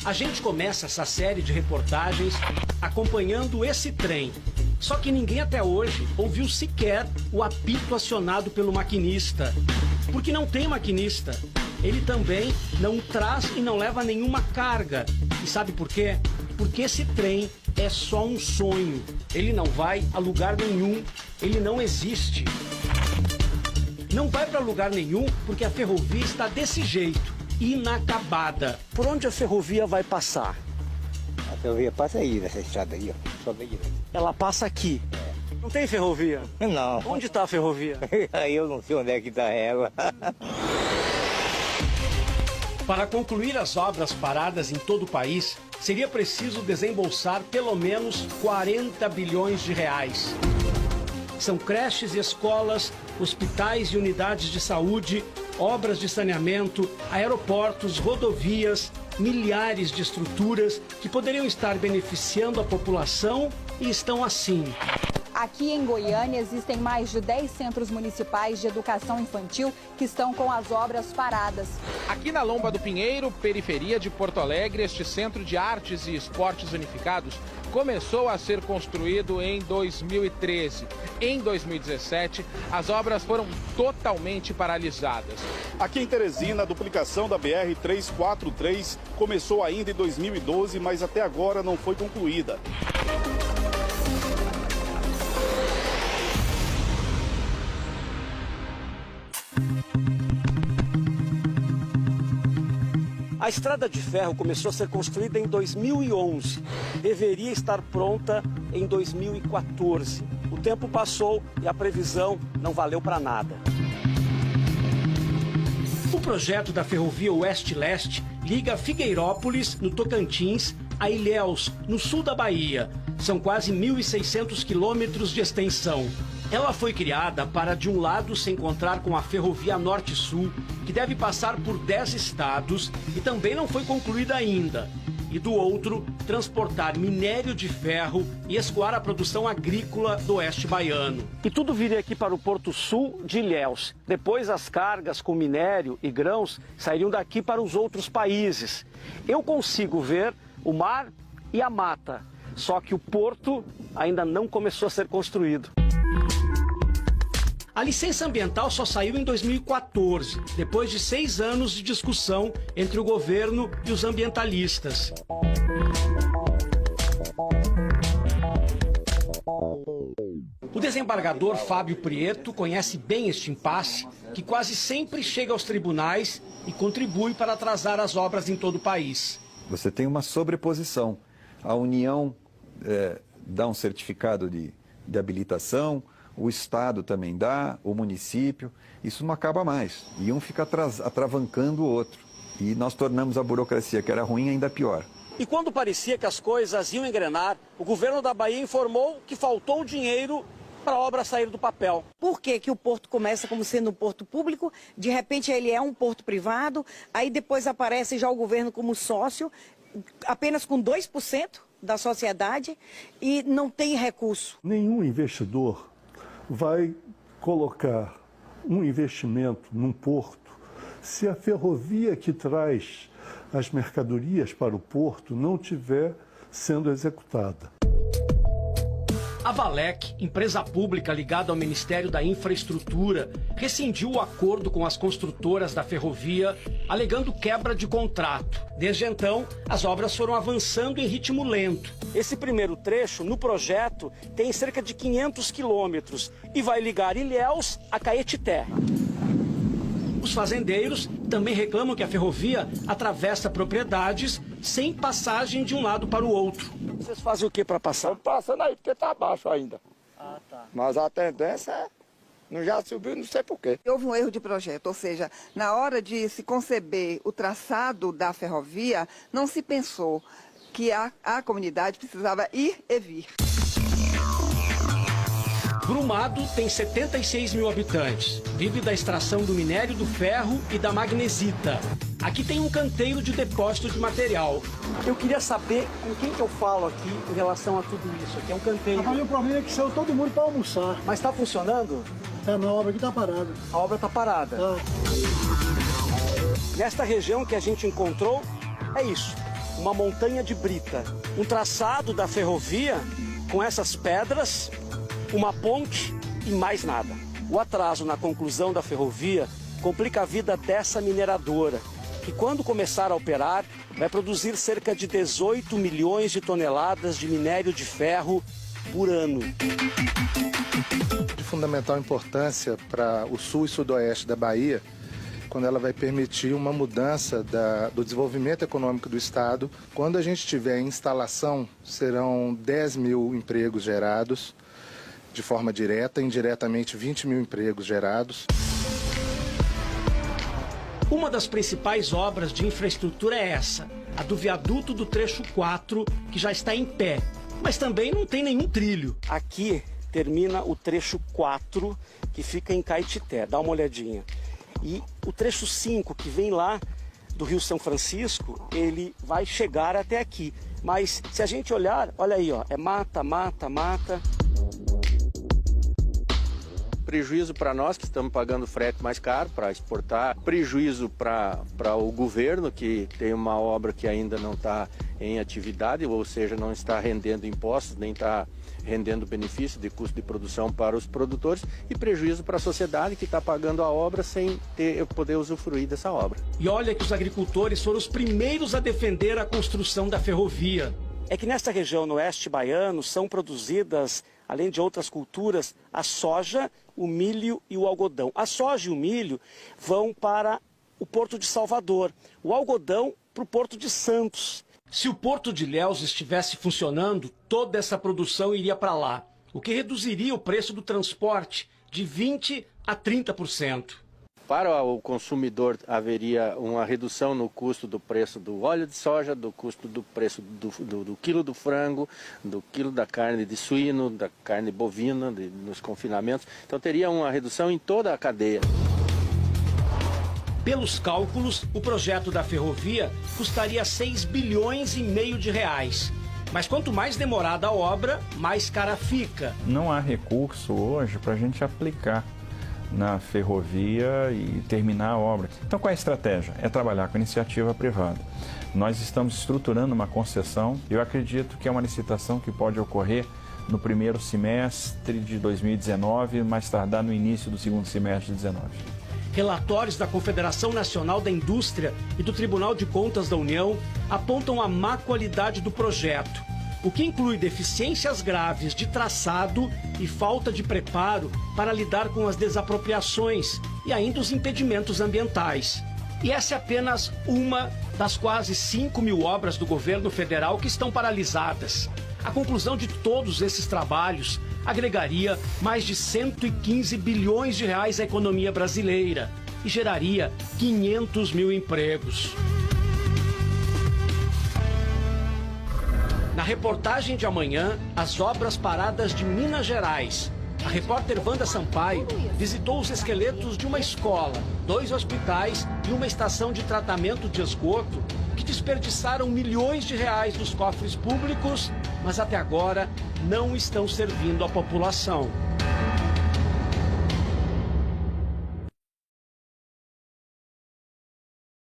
A gente começa essa série de reportagens acompanhando esse trem. Só que ninguém até hoje ouviu sequer o apito acionado pelo maquinista. Porque não tem maquinista. Ele também não traz e não leva nenhuma carga. E sabe por quê? Porque esse trem é só um sonho. Ele não vai a lugar nenhum. Ele não existe. Não vai para lugar nenhum porque a ferrovia está desse jeito, inacabada. Por onde a ferrovia vai passar? A ferrovia passa aí, nessa estrada aí, ó. Sobe aí. Ela passa aqui. Não tem ferrovia? Não. Onde está a ferrovia? Aí eu não sei onde é que está ela. Para concluir as obras paradas em todo o país, seria preciso desembolsar pelo menos 40 bilhões de reais. São creches e escolas, hospitais e unidades de saúde, obras de saneamento, aeroportos, rodovias, milhares de estruturas que poderiam estar beneficiando a população e estão assim. Aqui em Goiânia existem mais de 10 centros municipais de educação infantil que estão com as obras paradas. Aqui na Lomba do Pinheiro, periferia de Porto Alegre, este centro de artes e esportes unificados começou a ser construído em 2013. Em 2017, as obras foram totalmente paralisadas. Aqui em Teresina, a duplicação da BR-343 começou ainda em 2012, mas até agora não foi concluída. A estrada de ferro começou a ser construída em 2011. Deveria estar pronta em 2014. O tempo passou e a previsão não valeu para nada. O projeto da ferrovia Oeste-Leste liga Figueirópolis, no Tocantins, a Ilhéus, no sul da Bahia. São quase 1.600 quilômetros de extensão. Ela foi criada para, de um lado, se encontrar com a Ferrovia Norte-Sul, que deve passar por 10 estados e também não foi concluída ainda. E do outro, transportar minério de ferro e escoar a produção agrícola do oeste baiano. E tudo viria aqui para o Porto Sul de Ilhéus. Depois as cargas com minério e grãos sairiam daqui para os outros países. Eu consigo ver o mar e a mata, só que o porto ainda não começou a ser construído. A licença ambiental só saiu em 2014, depois de 6 anos de discussão entre o governo e os ambientalistas. O desembargador Fábio Prieto conhece bem este impasse, que quase sempre chega aos tribunais e contribui para atrasar as obras em todo o país. Você tem uma sobreposição. A União dá um certificado de habilitação, o Estado também dá, o município, isso não acaba mais. E um fica atravancando o outro. E nós tornamos a burocracia, que era ruim, ainda pior. E quando parecia que as coisas iam engrenar, o governo da Bahia informou que faltou dinheiro para a obra sair do papel. Por que que o porto começa como sendo um porto público, de repente ele é um porto privado, aí depois aparece já o governo como sócio, apenas com 2% da sociedade e não tem recurso? Nenhum investidor vai colocar um investimento num porto se a ferrovia que traz as mercadorias para o porto não estiver sendo executada. A Valec, empresa pública ligada ao Ministério da Infraestrutura, rescindiu o acordo com as construtoras da ferrovia, alegando quebra de contrato. Desde então, as obras foram avançando em ritmo lento. Esse primeiro trecho, no projeto, tem cerca de 500 quilômetros e vai ligar Ilhéus a Caetité. Os fazendeiros também reclamam que a ferrovia atravessa propriedades sem passagem de um lado para o outro. Vocês fazem o que para passar? Estamos passando aí porque está abaixo ainda. Ah, tá. Mas a tendência não já subiu, não sei porquê. Houve um erro de projeto, ou seja, na hora de se conceber o traçado da ferrovia, não se pensou que a comunidade precisava ir e vir. Brumado tem 76 mil habitantes. Vive da extração do minério do ferro e da magnesita. Aqui tem um canteiro de depósito de material. Eu queria saber com quem que eu falo aqui em relação a tudo isso. Aqui é um canteiro. O problema é que saiu todo mundo para almoçar. Mas está funcionando? Não, a obra aqui está parada. A obra está parada. Nesta região que a gente encontrou, é isso. uma montanha de brita, um traçado da ferrovia com essas pedras, uma ponte e mais nada. O atraso na conclusão da ferrovia complica a vida dessa mineradora, que quando começar a operar, vai produzir cerca de 18 milhões de toneladas de minério de ferro por ano. De fundamental importância para o sul e sudoeste da Bahia, quando ela vai permitir uma mudança do desenvolvimento econômico do Estado. Quando a gente tiver em instalação, serão 10 mil empregos gerados, de forma direta, indiretamente 20 mil empregos gerados. Uma das principais obras de infraestrutura é essa, a do viaduto do trecho 4, que já está em pé, mas também não tem nenhum trilho. Aqui termina o trecho 4, que fica em Caetité, dá uma olhadinha. E o trecho 5, que vem lá do Rio São Francisco, ele vai chegar até aqui. Mas se a gente olhar, olha aí, ó, é mata, mata, mata. Prejuízo para nós que estamos pagando frete mais caro para exportar, prejuízo para o governo que tem uma obra que ainda não está em atividade, ou seja, não está rendendo impostos, nem está rendendo benefício de custo de produção para os produtores, e prejuízo para a sociedade que está pagando a obra sem poder usufruir dessa obra. E olha que os agricultores foram os primeiros a defender a construção da ferrovia. É que nesta região no oeste baiano são produzidas, além de outras culturas, a soja, o milho e o algodão. A soja e o milho vão para o Porto de Salvador, o algodão para o Porto de Santos. Se o Porto de Ilhéus estivesse funcionando, toda essa produção iria para lá, o que reduziria o preço do transporte de 20% a 30%. Para o consumidor haveria uma redução no custo do preço do óleo de soja, do custo do preço do quilo do frango, do quilo da carne de suíno, da carne bovina, nos confinamentos. Então teria uma redução em toda a cadeia. Pelos cálculos, o projeto da ferrovia custaria 6 bilhões e meio de reais. Mas quanto mais demorada a obra, mais cara fica. Não há recurso hoje para a gente aplicar na ferrovia e terminar a obra. Então qual é a estratégia? É trabalhar com iniciativa privada. Nós estamos estruturando uma concessão. Eu acredito que é uma licitação que pode ocorrer no primeiro semestre de 2019, mais tardar no início do segundo semestre de 2019. Relatórios da Confederação Nacional da Indústria e do Tribunal de Contas da União apontam a má qualidade do projeto, o que inclui deficiências graves de traçado e falta de preparo para lidar com as desapropriações e ainda os impedimentos ambientais. E essa é apenas uma das quase 5 mil obras do governo federal que estão paralisadas. A conclusão de todos esses trabalhos agregaria mais de 115 bilhões de reais à economia brasileira e geraria 500 mil empregos. Na reportagem de amanhã, as obras paradas de Minas Gerais. A repórter Wanda Sampaio visitou os esqueletos de uma escola, 2 hospitais e uma estação de tratamento de esgoto que desperdiçaram milhões de reais dos cofres públicos, mas até agora não estão servindo à população.